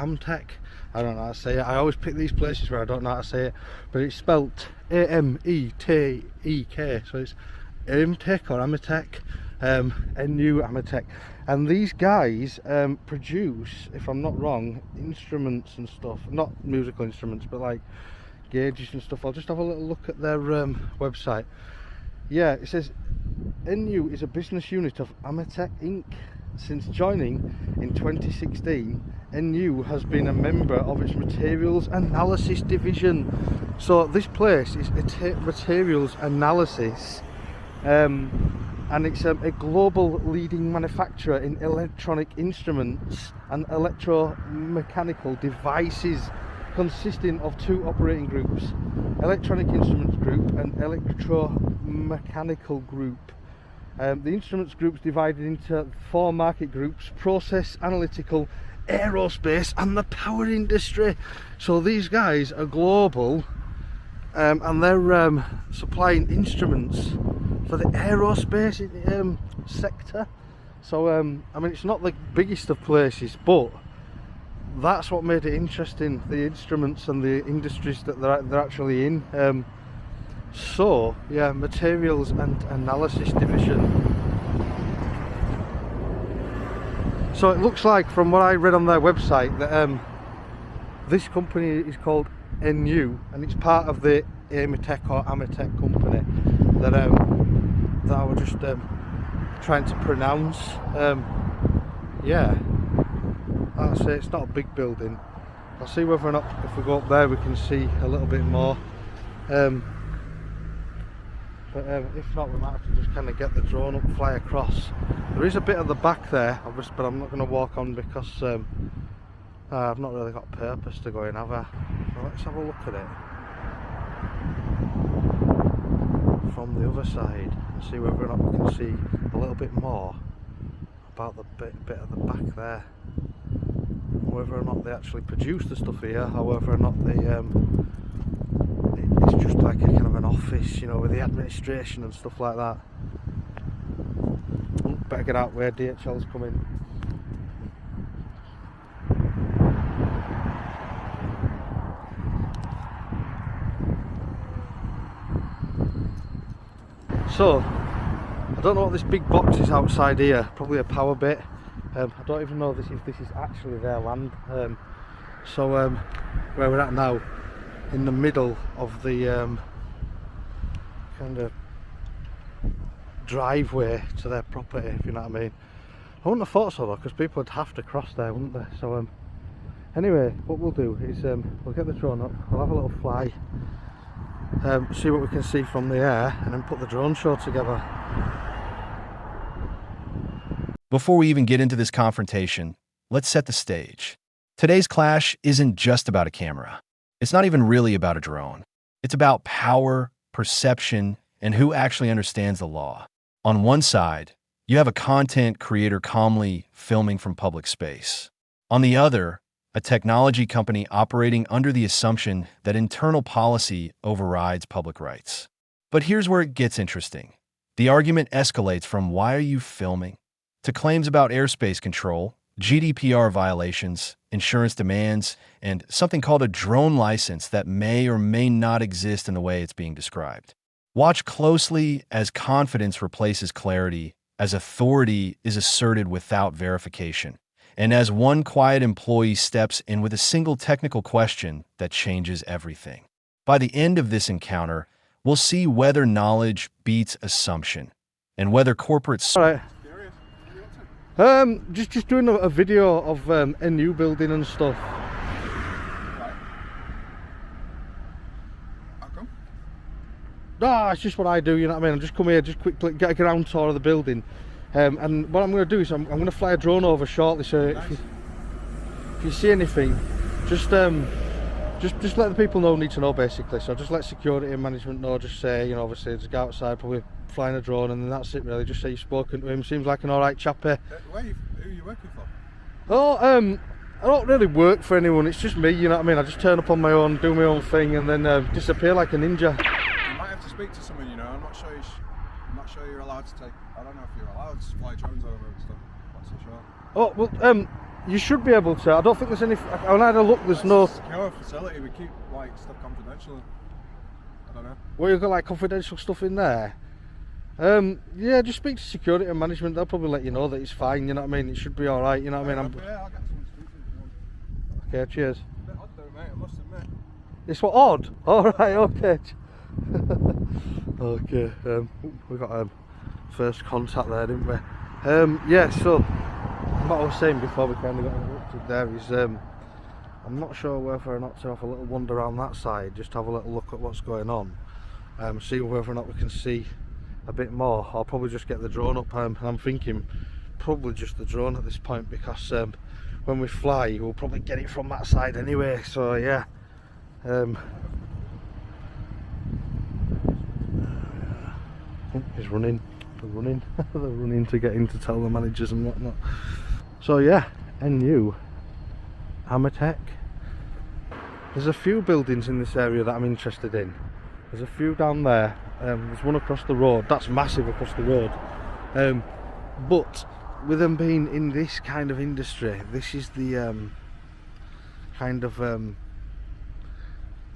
Amtech. I don't know how to say it. I always pick these places where I don't know how to say it, but it's spelt A-M-E-T-E-K, so it's Amtech or Amatech, NU Amatech. And these guys produce, if I'm not wrong, instruments and stuff, not musical instruments, but like gauges and stuff. I'll just have a little look at their website. Yeah, it says NU is a business unit of Amatech Inc. Since joining in 2016, NU has been a member of its materials analysis division. So this place is materials analysis, and it's a global leading manufacturer in electronic instruments and electromechanical devices, consisting of two operating groups: Electronic Instruments Group and Electromechanical Group. The instruments group is divided into 4 market groups: process, analytical, aerospace and the power industry. So these guys are global, and they're supplying instruments for the aerospace sector. So I mean, it's not the biggest of places, but that's what made it interesting, the instruments and the industries that they're actually in. So yeah, materials and analysis division. So it looks like, from what I read on their website, that this company is called NU, and it's part of the Amatech or Amatech company that I was just trying to pronounce. Yeah, I'll say it's not a big building. I'll see whether or not, if we go up there, we can see a little bit more. But if not, we might have to just kind of get the drone up, fly across. There is a bit at the back there, but I'm not going to walk on because I've not really got purpose to go in, have I? So let's have a look at it from the other side and see whether or not we can see a little bit more about the bit at the back there. Whether or not they actually produce the stuff here, or whether or not they it's just like a kind of an office, you know, with the administration and stuff like that. Better get out where DHL's coming. So, I don't know what this big box is outside here, probably a power bit. I don't even know if this is actually their land. So where we're at now, in the middle of the kind of driveway to their property, if you know what I mean. I wouldn't have thought so though, because people would have to cross there, wouldn't they? So anyway, what we'll do is we'll get the drone up, we'll have a little fly, see what we can see from the air, and then put the drone show together. Before we even get into this confrontation, let's set the stage. Today's clash isn't just about a camera. It's not even really about a drone. It's about power, perception, and who actually understands the law. On one side, you have a content creator calmly filming from public space. On the other, a technology company operating under the assumption that internal policy overrides public rights. But here's where it gets interesting. The argument escalates from "why are you filming?" to claims about airspace control, GDPR violations, insurance demands, and something called a drone license that may or may not exist in the way it's being described. Watch closely as confidence replaces clarity, as authority is asserted without verification, and as one quiet employee steps in with a single technical question that changes everything. By the end of this encounter, we'll see whether knowledge beats assumption, and whether corporate... All right. Just doing a video of a new building and stuff. Right. How come? Ah, it's just what I do, you know what I mean? I'm just come here, just quickly get a ground tour of the building. And what I'm going to do is I'm going to fly a drone over shortly, so nice. if you see anything, just let the people need to know, basically. So just let security and management know, just say, you know, obviously just go outside, probably flying a drone, and then that's it really. Just say you've spoken to him, seems like an alright chap here. Who are you working for? Oh, I don't really work for anyone, it's just me, you know what I mean? I just turn up on my own, do my own thing, and then disappear like a ninja. You might have to speak to someone, you know. I'm not sure you're allowed to take, I don't know if you're allowed to fly drones over and stuff. Not so sure. Oh, well, you should be able to. I don't think there's any. When I had a look, there's no. It's a secure facility. We keep like stuff confidential. I don't know. Well, you've got like confidential stuff in there. Yeah, just speak to security and management. They'll probably let you know that it's fine. You know what I mean? It should be all right. You know what I mean? Yeah, I'll get someone to speak to you if you want. Okay, cheers. A bit odd though, mate. I must admit. It's what odd. All right, okay. Okay. We got first contact there, didn't we? Yeah. So what I was saying before we kind of got interrupted there is I'm not sure whether or not to have a little wander around that side, just have a little look at what's going on, see whether or not we can see a bit more. I'll probably just get the drone up. I'm thinking probably just the drone at this point, because when we fly we'll probably get it from that side anyway. So yeah. Oh, he's running. They're running. They're running to get in to tell the managers and whatnot. So yeah, NU Amatec. There's a few buildings in this area that I'm interested in. There's a few down there. There's one across the road. That's massive across the road. But with them being in this kind of industry, this is the kind of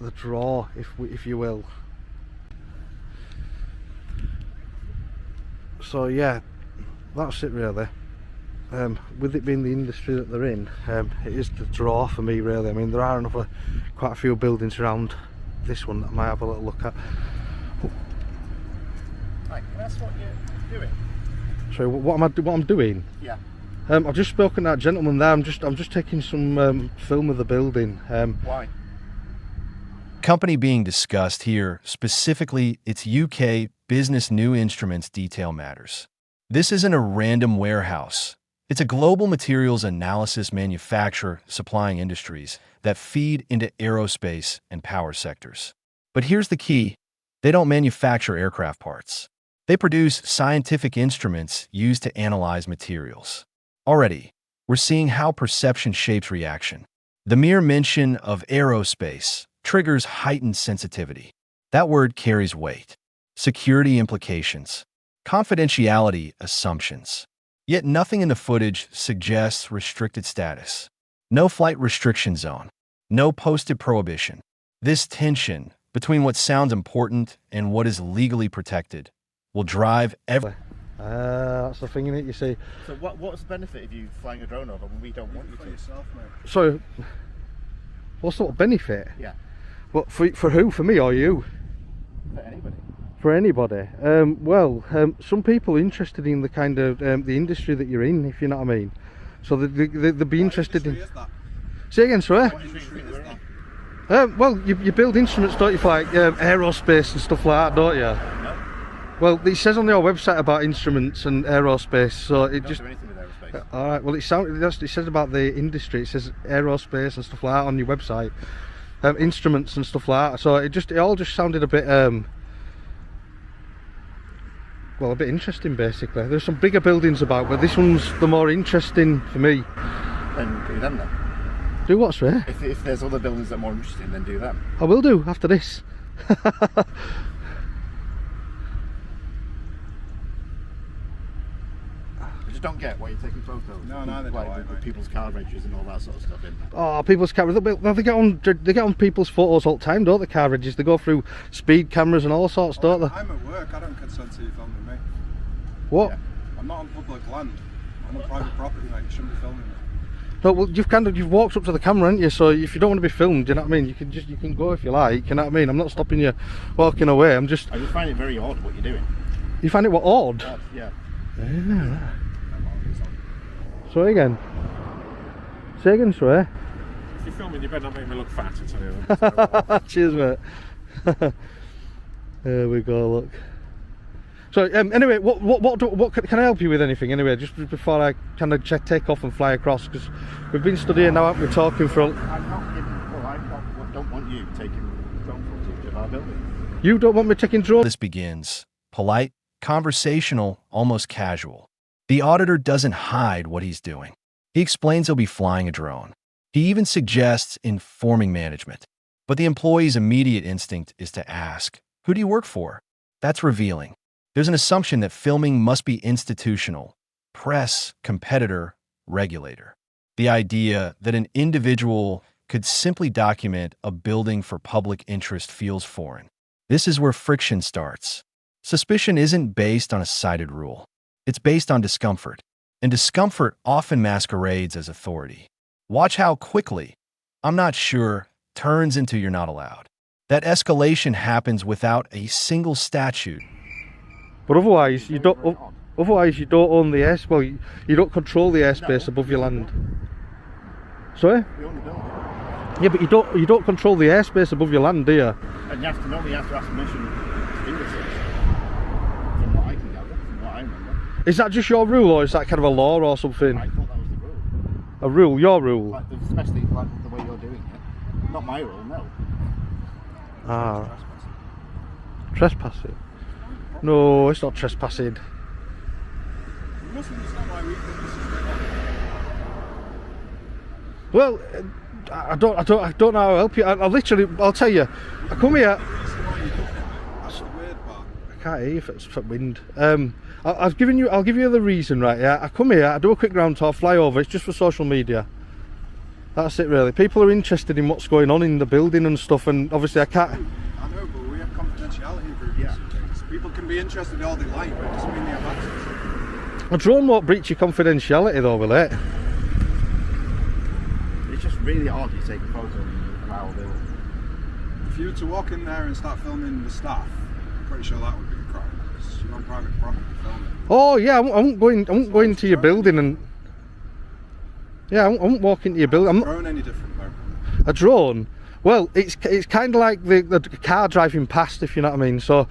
the draw, if you will. So yeah, that's it really. With it being the industry that they're in, it is the draw for me really. I mean, there are quite a few buildings around this one that I might have a little look at. Right, that's what you're doing. So what I'm doing? Yeah. I've just spoken to that gentleman there. I'm just taking some film of the building. Why? Company being discussed here, specifically its UK Business New Instruments Detail Matters. This isn't a random warehouse. It's a global materials analysis manufacturer supplying industries that feed into aerospace and power sectors. But here's the key. They don't manufacture aircraft parts. They produce scientific instruments used to analyze materials. Already, we're seeing how perception shapes reaction. The mere mention of aerospace triggers heightened sensitivity. That word carries weight. Security implications, confidentiality assumptions. Yet nothing in the footage suggests restricted status. No flight restriction zone. No posted prohibition. This tension between what sounds important and what is legally protected will drive every... That's the thing in it, you see. So what's the benefit of you flying a drone over when we don't want you For to? yourself, mate. So, what sort of benefit? Yeah, What for who? For me or you? for anybody. For anybody. Well, some people are interested in the kind of the industry that you're in, if you know what I mean. So they'd be interested in. What industry is that? Say again, sorry. What industry is that? Well, you build instruments, don't you, for like aerospace and stuff like that, don't you? No, Well, it says on your website about instruments and aerospace, so it don't just. do anything with aerospace. All right. Well, it says about the industry. It says aerospace and stuff like that on your website, instruments and stuff like that. So it all just sounded a bit well, a bit interesting basically. There's some bigger buildings about, but this one's the more interesting for me. Then do them then. Do what's right? If there's other buildings that are more interesting, then do them. I will do after this. I just don't get why you're taking photos. No, neither do I, with mate. people's car registers and all that sort of stuff in. Oh, people's cameras. They get on people's photos all the time, don't they? Car registers. They go through speed cameras and all sorts, don't they? I'm at work. I don't consent to you filming me. What? Yeah. I'm not on public land. I'm on private property, mate. You shouldn't be filming me. No, well, you've walked up to the camera, haven't you? So if you don't want to be filmed, you know what I mean. You can go if you like. You know what I mean. I'm not stopping you walking away. I just find it very odd what you're doing. You find it what odd? Odd, yeah. Yeah. So again. Say again, swear. If you're filming, you better not make me look fat. I tell you. Cheers, mate. There we go. Look. So anyway, what can I help you with? Anything anyway? Just before I kind of take off and fly across, because we've been studying now. We're talking for. I don't want you taking drone footage of our building. You don't want me taking drones? This begins. Polite, conversational, almost casual. The auditor doesn't hide what he's doing. He explains he'll be flying a drone. He even suggests informing management. But the employee's immediate instinct is to ask, "Who do you work for?" That's revealing. There's an assumption that filming must be institutional, press, competitor, regulator. The idea that an individual could simply document a building for public interest feels foreign. This is where friction starts. Suspicion isn't based on a cited rule. It's based on discomfort, and discomfort often masquerades as authority. Watch how quickly "I'm not sure" turns into "you're not allowed." That escalation happens without a single statute. But otherwise, you don't. Otherwise, you don't own the airspace. Well, you don't control the airspace above your land. Sorry? We own the building. Yeah, but you don't control the airspace above your land, do you? And you have to know, you have to ask permission to do this. From what I can gather, from what I remember. Is that just your rule, or is that kind of a law or something? I thought that was the rule. A rule, your rule? Like, especially like the way you're doing it. Not my rule, no. Ah. Trespassing? No, it's not trespassing. You must understand why we think this is the Well, I don't know how to help you. I'll tell you. I come here. That's the weird part. I can't hear you if it's wind. I'll give you the reason, right? Yeah, I come here. I do a quick round tour, fly over. It's just for social media. That's it, really. People are interested in what's going on in the building and stuff, and obviously I can't. I know, but we have confidentiality agreements and things. People can be interested all they like, but it doesn't mean they have access. A drone won't breach your confidentiality, though, will it? It's just really odd you take a photo of our building. If you were to walk in there and start filming the staff, I'm pretty sure that would be a crime. Because you're on private property filming. Oh yeah, I won't go into your building and. Yeah, I won't walk into your building. I'm not. Drone any different though? A drone? Well, it's kind of like the car driving past, if you know what I mean. So,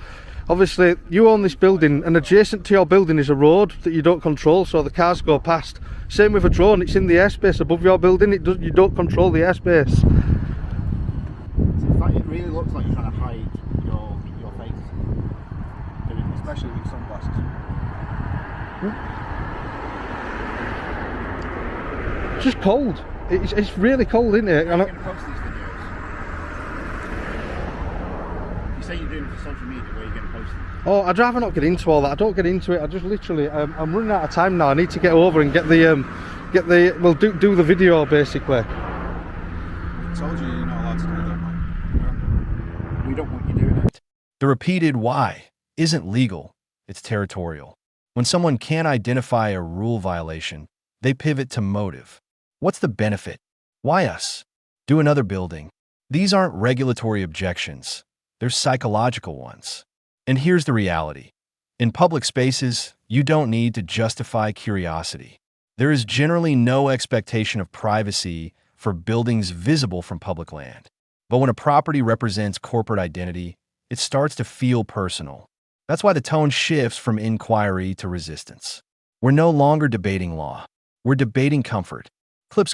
obviously, you own this building, and adjacent to your building is a road that you don't control, so the cars go past. Same with a drone; it's in the airspace above your building. You don't control the airspace. So in fact, it really looks like you're trying to hide your face. Doing this. Especially with sunglasses. It's just cold. It's really cold, isn't it? You're going to post these videos. You say you're doing it for social media, where are you going to post them? Oh, I'd rather not get into all that. I don't get into it. I just literally, I'm running out of time now. I need to get over and get the do the video basically. I told you you're not allowed to do that, man. We don't want you doing it. The repeated why isn't legal, it's territorial. When someone can't identify a rule violation, they pivot to motive. What's the benefit? Why us? Do another building. These aren't regulatory objections. They're psychological ones. And here's the reality. In public spaces, you don't need to justify curiosity. There is generally no expectation of privacy for buildings visible from public land. But when a property represents corporate identity, it starts to feel personal. That's why the tone shifts from inquiry to resistance. We're no longer debating law. We're debating comfort.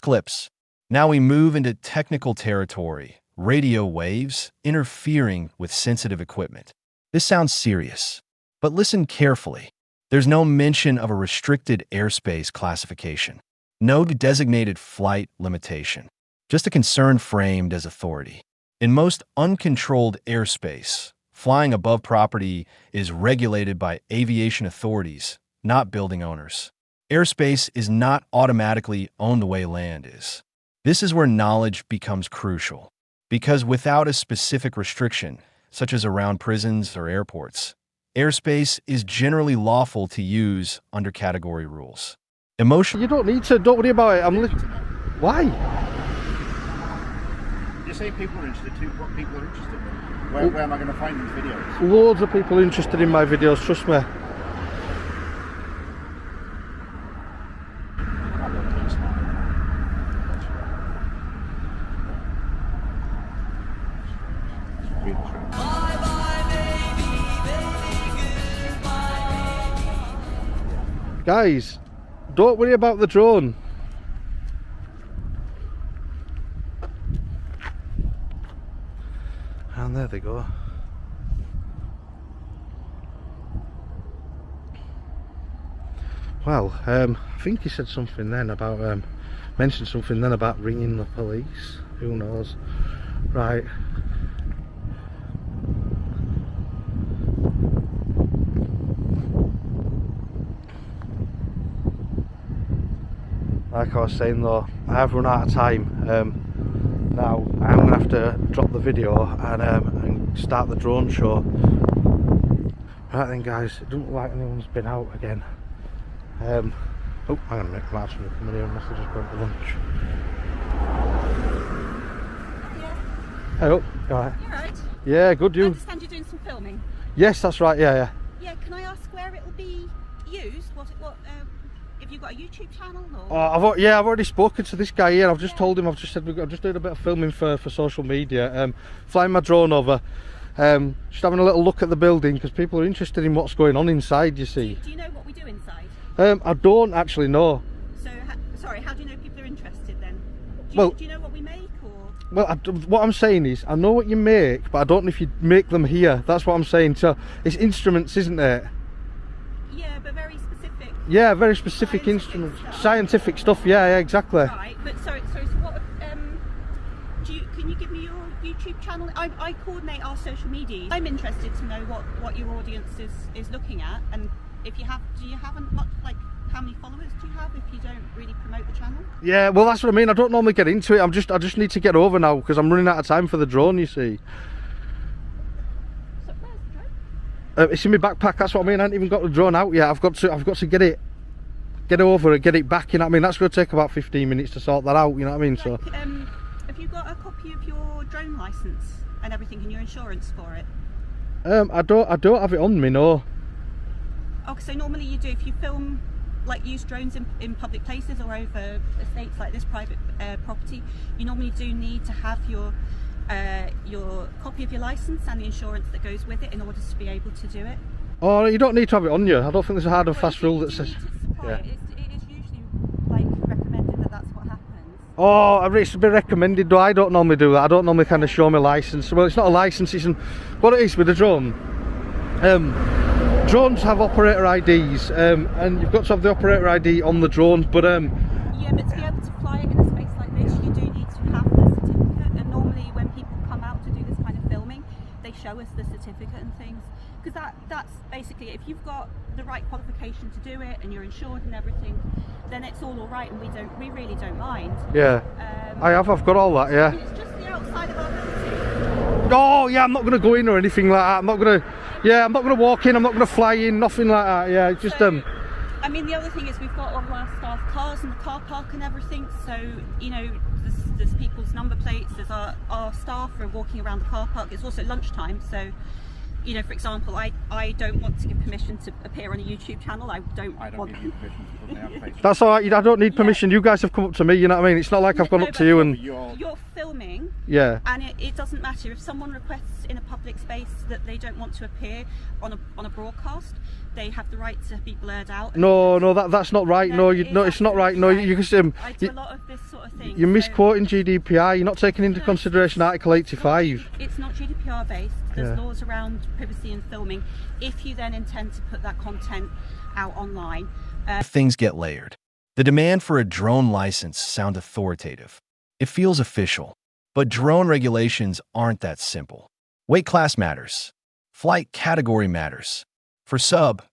Clips. Now we move into technical territory. Radio waves interfering with sensitive equipment. This sounds serious, but listen carefully. There's no mention of a restricted airspace classification. No designated flight limitation. Just a concern framed as authority. In most uncontrolled airspace, flying above property is regulated by aviation authorities, not building owners. Airspace is not automatically owned the way land is. This is where knowledge becomes crucial, because without a specific restriction, such as around prisons or airports, airspace is generally lawful to use under category rules. You don't need to. Don't worry about it. Why? You say people are interested too. What people are interested in? Where am I going to find these videos? Loads of people are interested in my videos. Trust me. Guys, don't worry about the drone. And there they go. Well, I think he said something then about, mentioned something then about ringing the police. Who knows? Right. like I was saying though, I have run out of time. Now I'm going to have to drop the video and start the drone show. Right then guys, it doesn't look like anyone's been out again. Oh, hang on a minute, I might have somebody coming here unless they're just going for lunch. Hey, you alright? You alright? Yeah, good, I you? understand you're doing some filming. Yes, that's right, yeah. Yeah, can I ask where it will be used? If you've got a YouTube channel or? I've already spoken to this guy here. I've just told him, I've just doing a bit of filming for social media. Flying my drone over, just having a little look at the building because people are interested in what's going on inside, you see. Do you know what we do inside? I don't actually know. So, sorry, how do you know people are interested then? Well, do you know what we make or? Well, what I'm saying is, I know what you make, but I don't know if you make them here. That's what I'm saying. So, it's instruments, isn't it? Yeah, but very specific. Yeah, very specific instruments. Scientific stuff, yeah, exactly. Right, but sorry, so what, can you give me your YouTube channel? I coordinate our social media. I'm interested to know what your audience is looking at, and do you have much, like, how many followers do you have if you don't really promote the channel? Yeah, well that's what I mean. I don't normally get into it. I just need to get over now because I'm running out of time for the drone, you see. So where's the drone? It's in my backpack. That's what I mean. I haven't even got the drone out yet. I've got to get over it, get it back. You know what I mean? That's going to take about 15 minutes to sort that out. You know what I mean? Like, So. Have you got a copy of your drone license and everything and your insurance for it? I don't have it on me, no. Oh, so normally you do if you film, like use drones in public places or over estates like this, private property, you normally do need to have your copy of your license and the insurance that goes with it in order to be able to do it. Oh, you don't need to have it on you. I don't think there's a hard and fast rule that says. Yeah. It is usually like recommended that that's what happens. Oh, it's been recommended though. I don't normally do that. I don't normally kind of show my license. Well, it's not a license. It's what it is with a drone. Drones have operator IDs, and you've got to have the operator ID on the drone. But yeah, but to be able to fly it in a space like this, you do need to have the certificate. And normally, when people come out to do this kind of filming, they show us the certificate and things, because that's basically, if you've got the right qualification to do it and you're insured and everything, then it's all right, and we really don't mind. Yeah, I've got all that. Yeah. I mean, it's just the outside of our building. Oh yeah, I'm not going to go in or anything like that. I'm not going to walk in. I'm not going to fly in. Nothing like that. Yeah, it's just So, I mean, the other thing is we've got all of our staff cars in the car park and everything. So you know, there's people's number plates. There's our staff are walking around the car park. It's also lunchtime, so. You know, for example, I don't want to give permission to appear on a YouTube channel. I don't give you permission to put my face. That's all right. I don't need permission. You guys have come up to me. You know what I mean? It's not like I've gone up to you and. You're filming. Yeah. And it doesn't matter if someone requests in a public space that they don't want to appear on a broadcast. They have the right to be blurred out. No, that's not right. No, it's not right. No, you can. I do a lot of this sort of thing. You're misquoting GDPR. You're not taking into consideration Article 85. It's not GDPR based. There's laws around privacy and filming. If you then intend to put that content out online, things get layered. The demand for a drone license sounds authoritative. It feels official. But drone regulations aren't that simple. Weight class matters. Flight category matters. For sub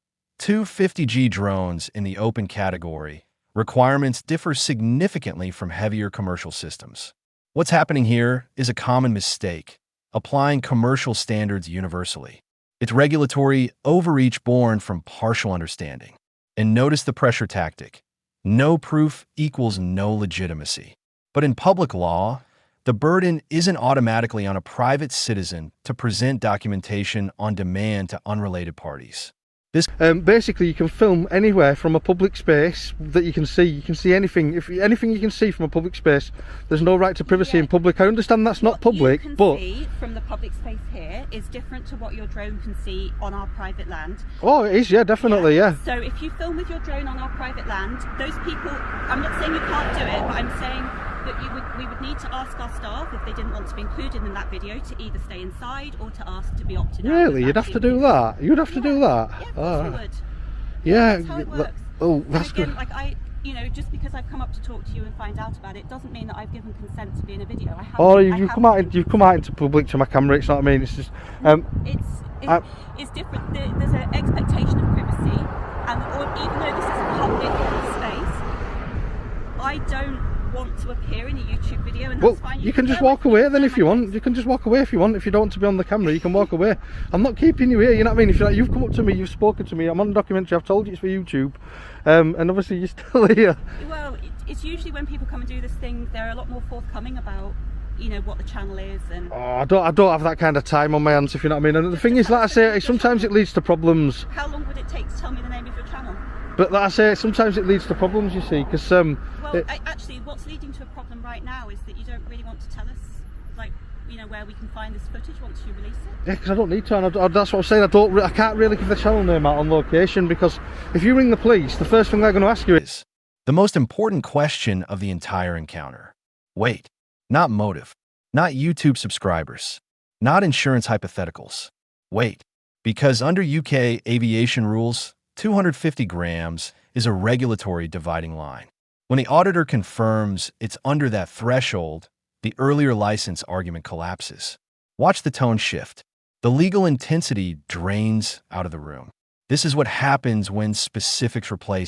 250G drones in the open category, requirements differ significantly from heavier commercial systems. What's happening here is a common mistake, applying commercial standards universally. It's regulatory overreach born from partial understanding. And notice the pressure tactic. No proof equals no legitimacy. But in public law, the burden isn't automatically on a private citizen to present documentation on demand to unrelated parties. Basically, you can film anywhere from a public space that you can see. You can see anything. If anything you can see from a public space, there's no right to privacy in public. I understand that's not public, you can but see from the public space here is different to what your drone can see on our private land. Oh, it is. Yeah, definitely. Yeah. So if you film with your drone on our private land, those people. I'm not saying you can't do it, but I'm saying that we would need to ask our staff if they didn't want to be included in that video to either stay inside or to ask to be opted out. Really, you'd have to do that. You'd have to do that. Yeah, of course you would. Yeah. That's how it works. Oh, that's and again, good. like just because I've come up to talk to you and find out about it doesn't mean that I've given consent to be in a video. I haven't. Oh, you've come out into public to my camera. It's not. I mean, it's just. It's different. There's an expectation of privacy, and even though this is a public space, I I don't want to appear in a YouTube video, and Well, that's fine. you can just share walk my away feelings then and if you my want. thoughts. You can just walk away if you want. If you don't want to be on the camera, you can walk away. I'm not keeping you here, you know what I mean? If you're like, you've come up to me, you've spoken to me, I'm on a documentary, I've told you it's for YouTube, and obviously you're still here. Well, it's usually when people come and do this thing, they're a lot more forthcoming about, you know, what the channel is and. Oh, I don't have that kind of time on my hands, if you know what I mean. And the thing is, like I say, sometimes it leads to problems. How long would it take to tell me the name of your channel? But like I say, sometimes it leads to problems, you see, because Well, actually, what's leading to a problem right now is that you don't really want to tell us, like, you know, where we can find this footage once you release it. yeah, because I don't need to, and that's what I'm saying. I can't really give the channel name out on location, because if you ring the police, the first thing they're going to ask you is, The most important question of the entire encounter. Wait, not motive, not YouTube subscribers, not insurance hypotheticals. Wait, because under UK aviation rules, 250 grams is a regulatory dividing line. When the auditor confirms it's under that threshold, the earlier license argument collapses. Watch the tone shift. The legal intensity drains out of the room. This is what happens when specifics replace